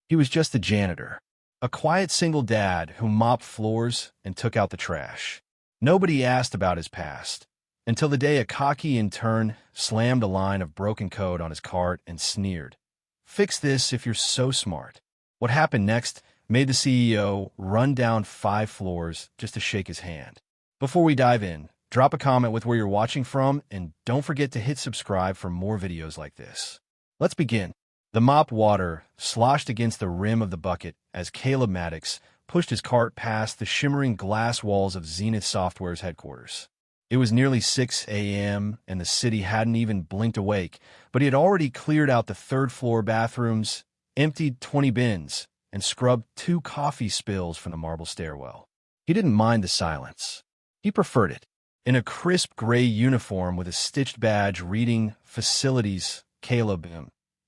He was just a janitor, a quiet single dad who mopped floors and took out the trash. Nobody asked about his past, until the day a cocky intern slammed a line of broken code on his cart and sneered, "Fix this if you're so smart." What happened next made the CEO run down 5 floors just to shake his hand. Before we dive in, drop a comment with where you're watching from, and don't forget to hit subscribe for more videos like this. Let's begin. The mop water sloshed against the rim of the bucket as Caleb Maddox pushed his cart past the shimmering glass walls of Zenith Software's headquarters. It was nearly 6 a.m., and the city hadn't even blinked awake, but he had already cleared out the third-floor bathrooms, emptied 20 bins, and scrubbed 2 coffee spills from the marble stairwell. He didn't mind the silence. He preferred it. In a crisp gray uniform with a stitched badge reading "Facilities, Caleb,"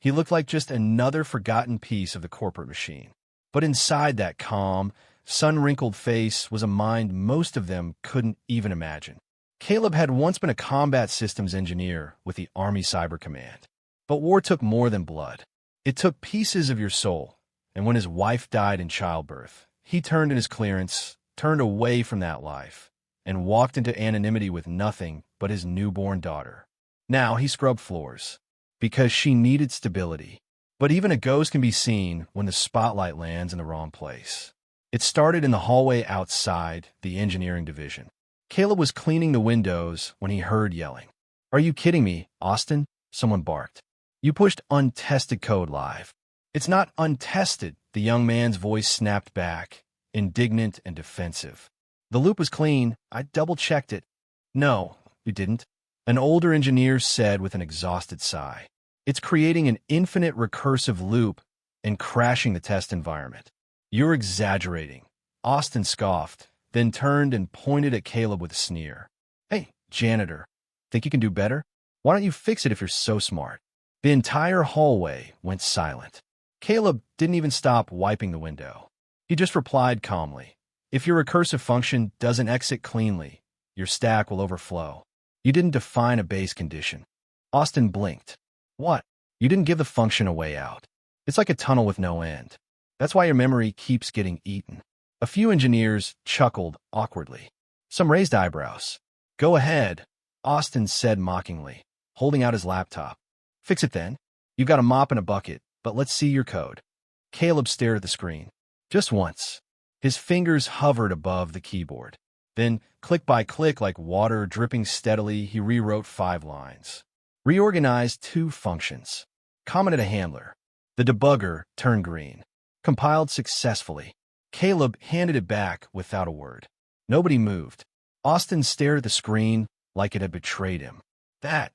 he looked like just another forgotten piece of the corporate machine. But inside that calm, sun-wrinkled face was a mind most of them couldn't even imagine. Caleb had once been a combat systems engineer with the Army Cyber Command. But war took more than blood. It took pieces of your soul, and when his wife died in childbirth, he turned in his clearance, turned away from that life, and walked into anonymity with nothing but his newborn daughter. Now he scrubbed floors, because she needed stability. But even a ghost can be seen when the spotlight lands in the wrong place. It started in the hallway outside the engineering division. Caleb was cleaning the windows when he heard yelling. "Are you kidding me, Austin?" someone barked. "You pushed untested code live." "It's not untested," the young man's voice snapped back, indignant and defensive. "The loop was clean. I double-checked it." "No, you didn't," an older engineer said with an exhausted sigh. "It's creating an infinite recursive loop and crashing the test environment." "You're exaggerating," Austin scoffed, then turned and pointed at Caleb with a sneer. "Hey, janitor, think you can do better? Why don't you fix it if you're so smart?" The entire hallway went silent. Caleb didn't even stop wiping the window. He just replied calmly, "If your recursive function doesn't exit cleanly, your stack will overflow. You didn't define a base condition." Austin blinked. "What? You didn't give the function a way out. It's like a tunnel with no end. That's why your memory keeps getting eaten." A few engineers chuckled awkwardly. Some raised eyebrows. "Go ahead," Austin said mockingly, holding out his laptop. "Fix it then. You've got a mop and a bucket, but let's see your code." Caleb stared at the screen. Just once. His fingers hovered above the keyboard. Then, click by click like water dripping steadily, he rewrote 5 lines. Reorganized 2 functions. Commented a handler. The debugger turned green. Compiled successfully. Caleb handed it back without a word. Nobody moved. Austin stared at the screen like it had betrayed him. That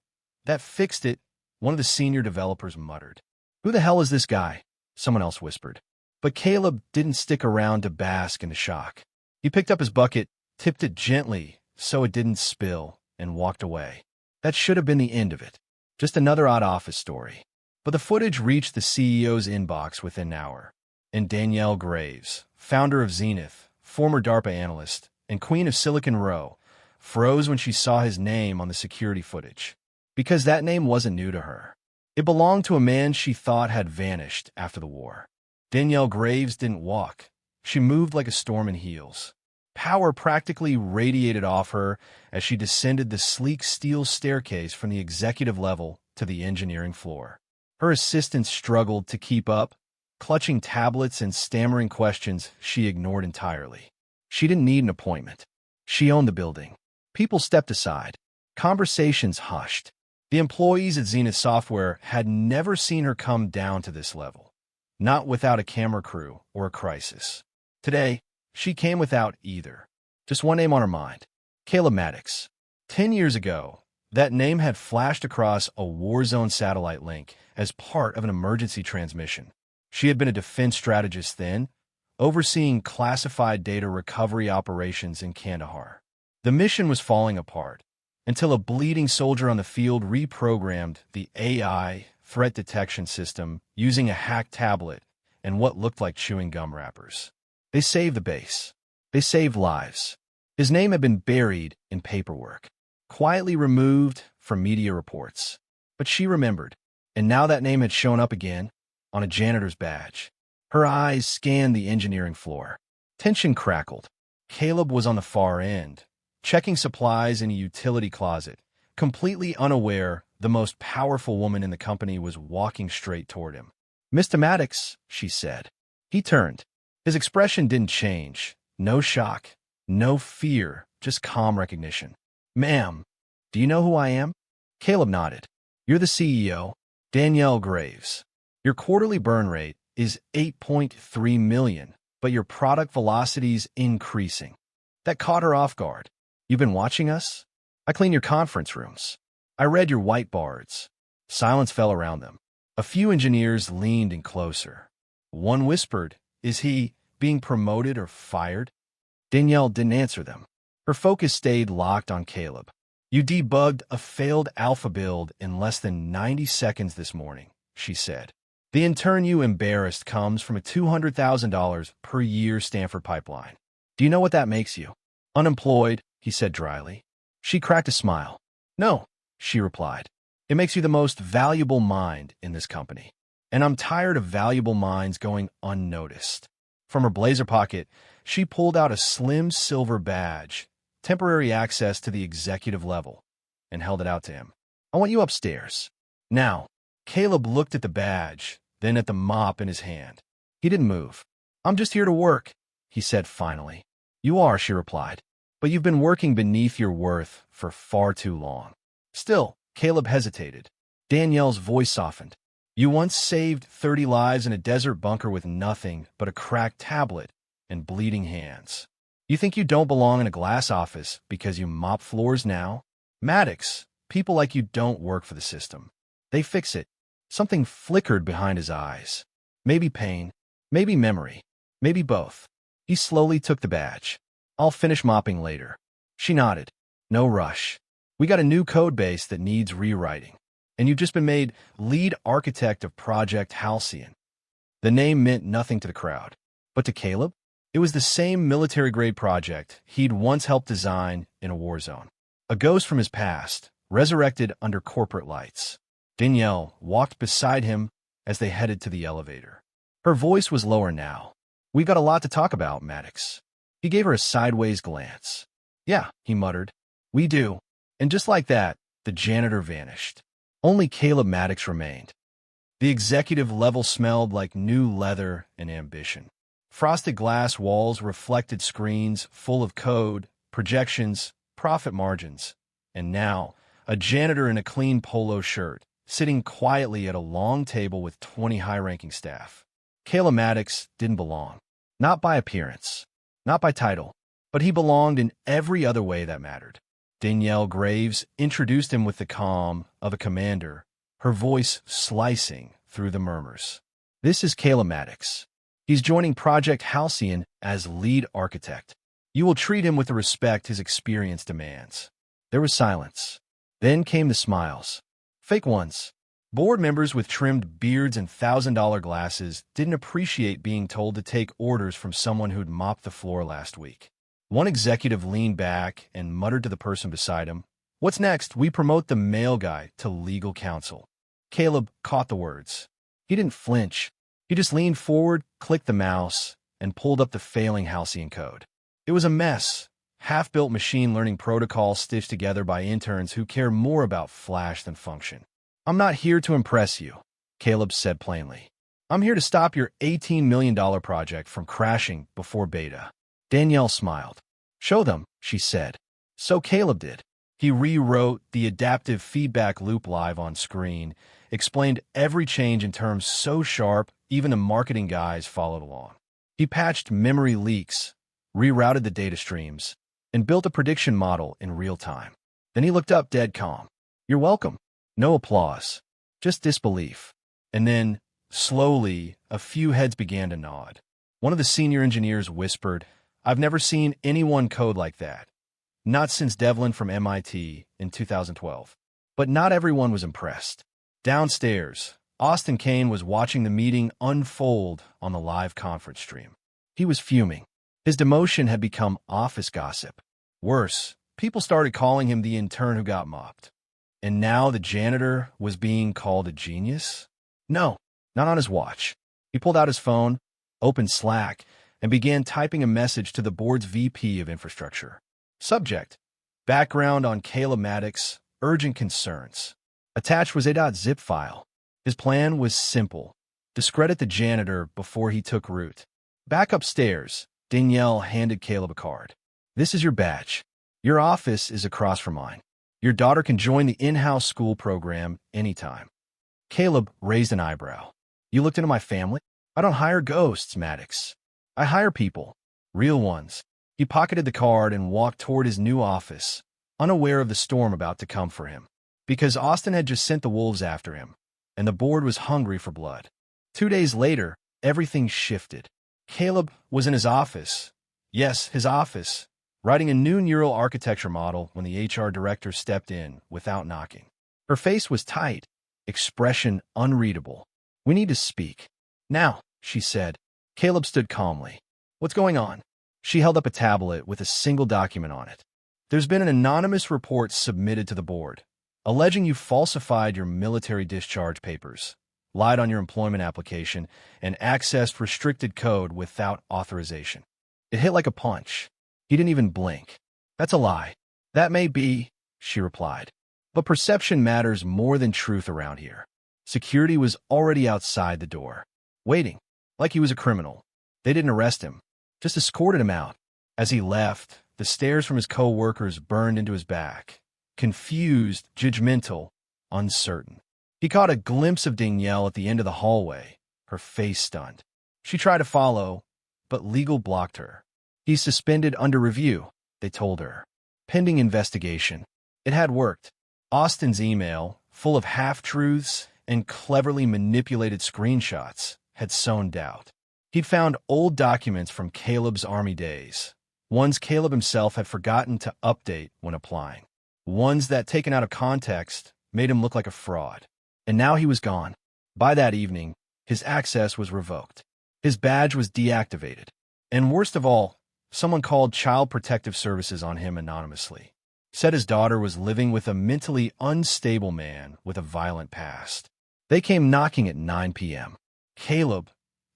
fixed it," one of the senior developers muttered. "Who the hell is this guy?" someone else whispered. But Caleb didn't stick around to bask in the shock. He picked up his bucket, tipped it gently so it didn't spill, and walked away. That should have been the end of it. Just another odd office story. But the footage reached the CEO's inbox within an hour, and Danielle Graves, founder of Zenith, former DARPA analyst, and queen of Silicon Row, froze when she saw his name on the security footage. Because that name wasn't new to her. It belonged to a man she thought had vanished after the war. Danielle Graves didn't walk. She moved like a storm in heels. Power practically radiated off her as she descended the sleek steel staircase from the executive level to the engineering floor. Her assistants struggled to keep up, clutching tablets and stammering questions she ignored entirely. She didn't need an appointment. She owned the building. People stepped aside. Conversations hushed. The employees at Zenith Software had never seen her come down to this level, not without a camera crew or a crisis. Today, she came without either. Just one name on her mind: Caleb Maddox. 10 years ago, that name had flashed across a war zone satellite link as part of an emergency transmission. She had been a defense strategist then, overseeing classified data recovery operations in Kandahar. The mission was falling apart until a bleeding soldier on the field reprogrammed the AI threat detection system using a hacked tablet and what looked like chewing gum wrappers. They saved the base. They saved lives. His name had been buried in paperwork, quietly removed from media reports. But she remembered, and now that name had shown up again on a janitor's badge. Her eyes scanned the engineering floor. Tension crackled. Caleb was on the far end, checking supplies in a utility closet, completely unaware the most powerful woman in the company was walking straight toward him. "Mr. Maddox," she said. He turned. His expression didn't change. No shock, no fear, just calm recognition. "Ma'am, do you know who I am?" Caleb nodded. "You're the CEO, Danielle Graves. Your quarterly burn rate is 8.3 million, but your product velocity's increasing." That caught her off guard. "You've been watching us? I clean your conference rooms. I read your whiteboards." Silence fell around them. A few engineers leaned in closer. One whispered, "Is he being promoted or fired?" Danielle didn't answer them. Her focus stayed locked on Caleb. "You debugged a failed alpha build in less than 90 seconds this morning," she said. "The intern you embarrassed comes from a $200,000 per year Stanford pipeline. Do you know what that makes you?" "Unemployed," he said dryly. She cracked a smile. "No," she replied. "It makes you the most valuable mind in this company. And I'm tired of valuable minds going unnoticed." From her blazer pocket, she pulled out a slim silver badge, temporary access to the executive level, and held it out to him. "I want you upstairs." Now, Caleb looked at the badge, then at the mop in his hand. He didn't move. "I'm just here to work," he said finally. "You are," she replied. "But you've been working beneath your worth for far too long." Still, Caleb hesitated. Danielle's voice softened. "You once saved 30 lives in a desert bunker with nothing but a cracked tablet and bleeding hands. You think you don't belong in a glass office because you mop floors now? Maddox, people like you don't work for the system. They fix it." Something flickered behind his eyes. Maybe pain, maybe memory, maybe both. He slowly took the badge. "I'll finish mopping later." She nodded. "No rush. We got a new code base that needs rewriting. And you've just been made lead architect of Project Houseian." The name meant nothing to the crowd. But to Caleb, it was the same military-grade project he'd once helped design in a war zone. A ghost from his past, resurrected under corporate lights. Danielle walked beside him as they headed to the elevator. Her voice was lower now. "We've got a lot to talk about, Maddox." He gave her a sideways glance. "Yeah," he muttered. "We do." And just like that, the janitor vanished. Only Caleb Maddox remained. The executive level smelled like new leather and ambition. Frosted glass walls reflected screens full of code, projections, profit margins. And now, a janitor in a clean polo shirt, sitting quietly at a long table with 20 high-ranking staff. Caleb Maddox didn't belong. Not by appearance, not by title, but he belonged in every other way that mattered. Danielle Graves introduced him with the calm of a commander, her voice slicing through the murmurs. "This is Caleb Maddox. He's joining Project Houseian as lead architect. You will treat him with the respect his experience demands." There was silence. Then came the smiles. Fake ones. Board members with trimmed beards and $1,000 glasses didn't appreciate being told to take orders from someone who'd mopped the floor last week. One executive leaned back and muttered to the person beside him, "What's next? We promote the male guy to legal counsel." Caleb caught the words. He didn't flinch. He just leaned forward, clicked the mouse, and pulled up the failing Houseian code. It was a mess. Half-built machine learning protocols stitched together by interns who care more about flash than function. "I'm not here to impress you," Caleb said plainly. "I'm here to stop your $18 million project from crashing before beta." Danielle smiled. "Show them," she said. So Caleb did. He rewrote the adaptive feedback loop live on screen, explained every change in terms so sharp even the marketing guys followed along. He patched memory leaks, rerouted the data streams, and built a prediction model in real time. Then he looked up dead calm. "You're welcome." No applause, just disbelief. And then, slowly, a few heads began to nod. One of the senior engineers whispered, "I've never seen anyone code like that. Not since Devlin from MIT in 2012. But not everyone was impressed. Downstairs, Austin Kane was watching the meeting unfold on the live conference stream. He was fuming. His demotion had become office gossip. Worse, people started calling him the intern who got mopped. And now the janitor was being called a genius? No, not on his watch. He pulled out his phone, opened Slack, and began typing a message to the board's VP of infrastructure. Subject: background on Caleb Maddox, urgent concerns. Attached was a .zip file. His plan was simple: discredit the janitor before he took root. Back upstairs, Danielle handed Caleb a card. This is your badge. Your office is across from mine. Your daughter can join the in-house school program anytime. Caleb raised an eyebrow. You looked into my family? I don't hire ghosts, Maddox. I hire people. Real ones. He pocketed the card and walked toward his new office, unaware of the storm about to come for him. Because Austin had just sent the wolves after him, and the board was hungry for blood. 2 days later, everything shifted. Caleb was in his office. Yes, his office, writing a new neural architecture model when the HR director stepped in without knocking. Her face was tight, expression unreadable. We need to speak. Now, she said. Caleb stood calmly. What's going on? She held up a tablet with a single document on it. There's been an anonymous report submitted to the board, alleging you falsified your military discharge papers, lied on your employment application, and accessed restricted code without authorization. It hit like a punch. He didn't even blink. That's a lie. That may be, she replied. But perception matters more than truth around here. Security was already outside the door, waiting, like he was a criminal. They didn't arrest him, just escorted him out. As he left, the stares from his co-workers burned into his back. Confused, judgmental, uncertain. He caught a glimpse of Danielle at the end of the hallway, her face stunned. She tried to follow, but legal blocked her. He's suspended under review, they told her. Pending investigation. It had worked. Austin's email, full of half-truths and cleverly manipulated screenshots, had sown doubt. He'd found old documents from Caleb's Army days, ones Caleb himself had forgotten to update when applying, ones that, taken out of context, made him look like a fraud. And now he was gone. By that evening, his access was revoked. His badge was deactivated. And worst of all, someone called Child Protective Services on him anonymously. Said his daughter was living with a mentally unstable man with a violent past. They came knocking at 9 p.m. Caleb,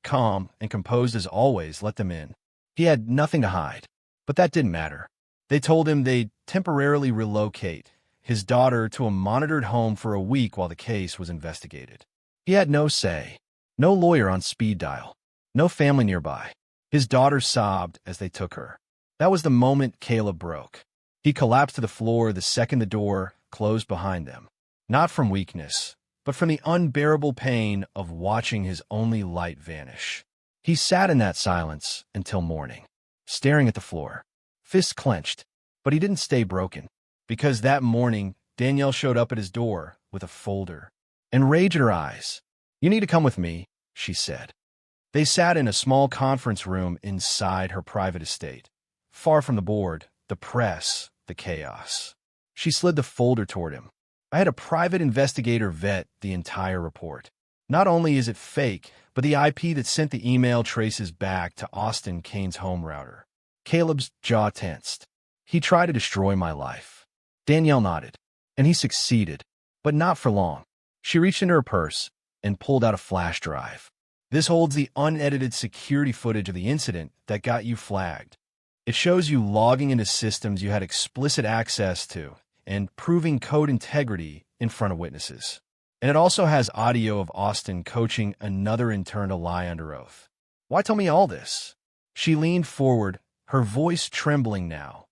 calm and composed as always, let them in. He had nothing to hide. But that didn't matter. They told him they'd temporarily relocate his daughter to a monitored home for a week while the case was investigated. He had no say, no lawyer on speed dial, no family nearby. His daughter sobbed as they took her. That was the moment Caleb broke. He collapsed to the floor the second the door closed behind them. Not from weakness, but from the unbearable pain of watching his only light vanish. He sat in that silence until morning, staring at the floor, fists clenched, but he didn't stay broken. Because that morning, Danielle showed up at his door with a folder and rage in her eyes. You need to come with me, she said. They sat in a small conference room inside her private estate, far from the board, the press, the chaos. She slid the folder toward him. I had a private investigator vet the entire report. Not only is it fake, but the IP that sent the email traces back to Austin Kane's home router. Caleb's jaw tensed. He tried to destroy my life. Danielle nodded, and he succeeded, but not for long. She reached into her purse and pulled out a flash drive. This holds the unedited security footage of the incident that got you flagged. It shows you logging into systems you had explicit access to and proving code integrity in front of witnesses. And it also has audio of Austin coaching another intern to lie under oath. Why tell me all this? She leaned forward, her voice trembling now,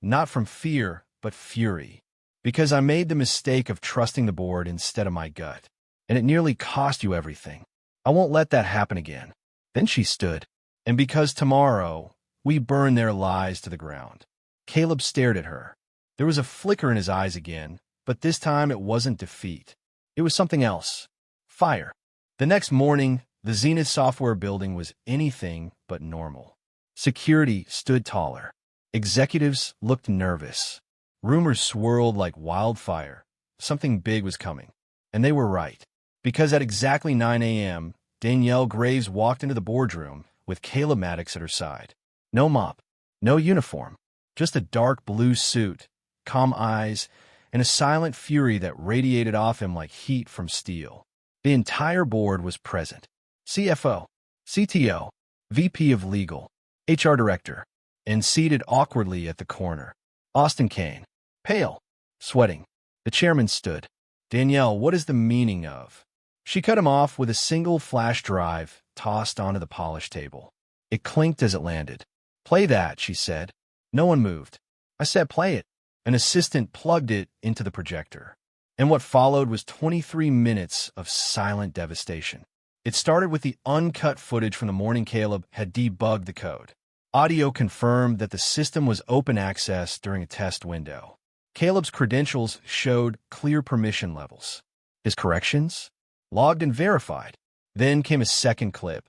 not from fear, but fury. Because I made the mistake of trusting the board instead of my gut, and it nearly cost you everything. I won't let that happen again. Then she stood. And because tomorrow, we burn their lies to the ground. Caleb stared at her. There was a flicker in his eyes again, but this time it wasn't defeat. It was something else. Fire. The next morning, the Zenith Software building was anything but normal. Security stood taller. Executives looked nervous. Rumors swirled like wildfire. Something big was coming. And they were right. Because at exactly 9 a.m., Danielle Graves walked into the boardroom with Caleb Maddox at her side. No mop, no uniform, just a dark blue suit, calm eyes, and a silent fury that radiated off him like heat from steel. The entire board was present. CFO, CTO, VP of Legal, HR Director, and seated awkwardly at the corner, Austin Kane, pale, sweating. The chairman stood. Danielle, what is the meaning of? She cut him off with a single flash drive tossed onto the polished table. It clinked as it landed. Play that, she said. No one moved. I said play it. An assistant plugged it into the projector. And what followed was 23 minutes of silent devastation. It started with the uncut footage from the morning Caleb had debugged the code. Audio confirmed that the system was open access during a test window. Caleb's credentials showed clear permission levels. His corrections? Logged and verified. Then came a second clip.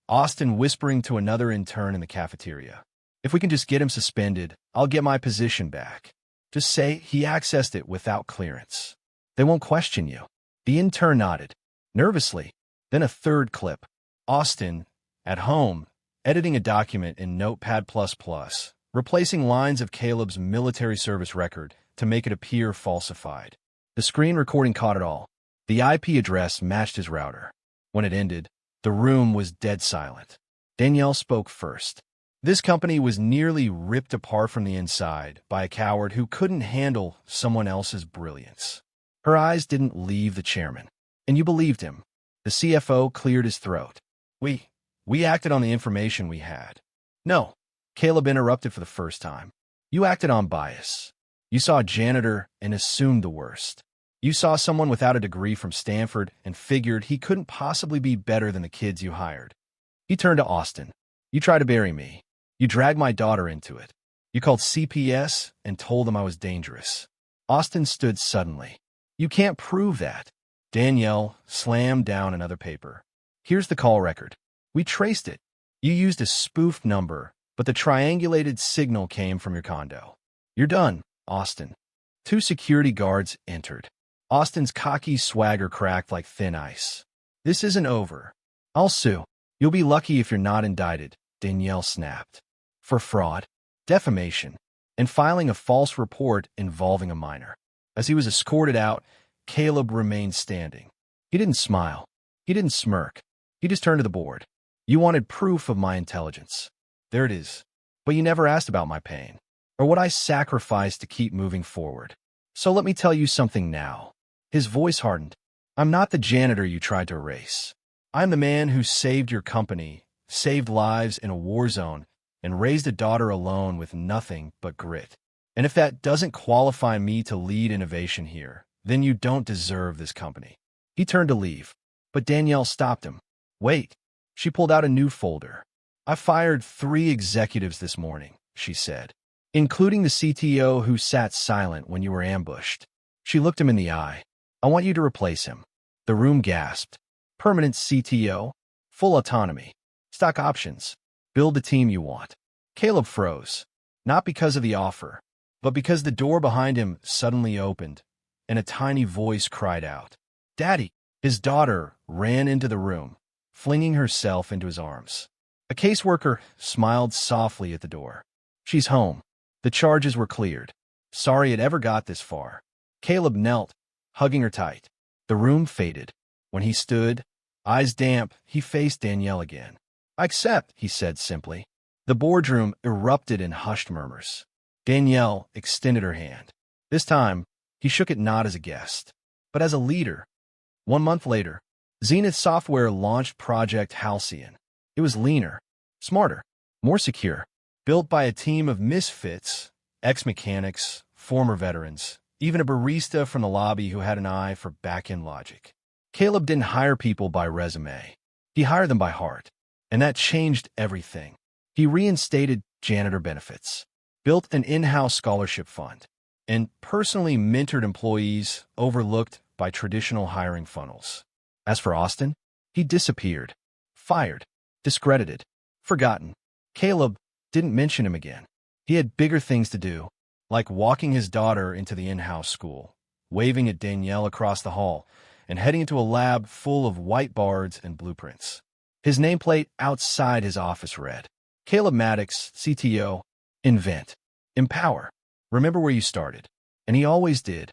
Austin whispering to another intern in the cafeteria. If we can just get him suspended, I'll get my position back. Just say he accessed it without clearance. They won't question you. The intern nodded, nervously. Then a third clip. Austin, at home, editing a document in Notepad++, replacing lines of Caleb's military service record to make it appear falsified. The screen recording caught it all. The IP address matched his router. When it ended, the room was dead silent. Danielle spoke first. This company was nearly ripped apart from the inside by a coward who couldn't handle someone else's brilliance. Her eyes didn't leave the chairman. And you believed him. The CFO cleared his throat. We acted on the information we had. No, Caleb interrupted for the first time. You acted on bias. You saw a janitor and assumed the worst. You saw someone without a degree from Stanford and figured he couldn't possibly be better than the kids you hired. He turned to Austin. You tried to bury me. You dragged my daughter into it. You called CPS and told them I was dangerous. Austin stood suddenly. You can't prove that. Danielle slammed down another paper. Here's the call record. We traced it. You used a spoofed number, but the triangulated signal came from your condo. You're done, Austin. 2 security guards entered. Austin's cocky swagger cracked like thin ice. This isn't over. I'll sue. You'll be lucky if you're not indicted, Danielle snapped. For fraud, defamation, and filing a false report involving a minor. As he was escorted out, Caleb remained standing. He didn't smile. He didn't smirk. He just turned to the board. You wanted proof of my intelligence. There it is. But you never asked about my pain, or what I sacrificed to keep moving forward. So let me tell you something now. His voice hardened. I'm not the janitor you tried to erase. I'm the man who saved your company, saved lives in a war zone, and raised a daughter alone with nothing but grit. And if that doesn't qualify me to lead innovation here, then you don't deserve this company. He turned to leave, but Danielle stopped him. Wait. She pulled out a new folder. I fired 3 executives this morning, she said, including the CTO who sat silent when you were ambushed. She looked him in the eye. I want you to replace him. The room gasped. Permanent CTO, full autonomy, stock options, build the team you want. Caleb froze, not because of the offer, but because the door behind him suddenly opened, and a tiny voice cried out, Daddy! His daughter ran into the room, flinging herself into his arms. A caseworker smiled softly at the door. She's home. The charges were cleared. Sorry it ever got this far. Caleb knelt, hugging her tight. The room faded. When he stood, eyes damp, he faced Danielle again. I accept, he said simply. The boardroom erupted in hushed murmurs. Danielle extended her hand. This time, he shook it not as a guest, but as a leader. 1 month later, Zenith Software launched Project Houseian. It was leaner, smarter, more secure, built by a team of misfits, ex-mechanics, former veterans, even a barista from the lobby who had an eye for back-end logic. Caleb didn't hire people by resume. He hired them by heart, and that changed everything. He reinstated janitor benefits, built an in-house scholarship fund, and personally mentored employees overlooked by traditional hiring funnels. As for Austin, he disappeared, fired, discredited, forgotten. Caleb didn't mention him again. He had bigger things to do, like walking his daughter into the in-house school, waving at Danielle across the hall, and heading into a lab full of whiteboards and blueprints. His nameplate outside his office read, Caleb Maddox, CTO, invent, empower. Remember where you started. And he always did.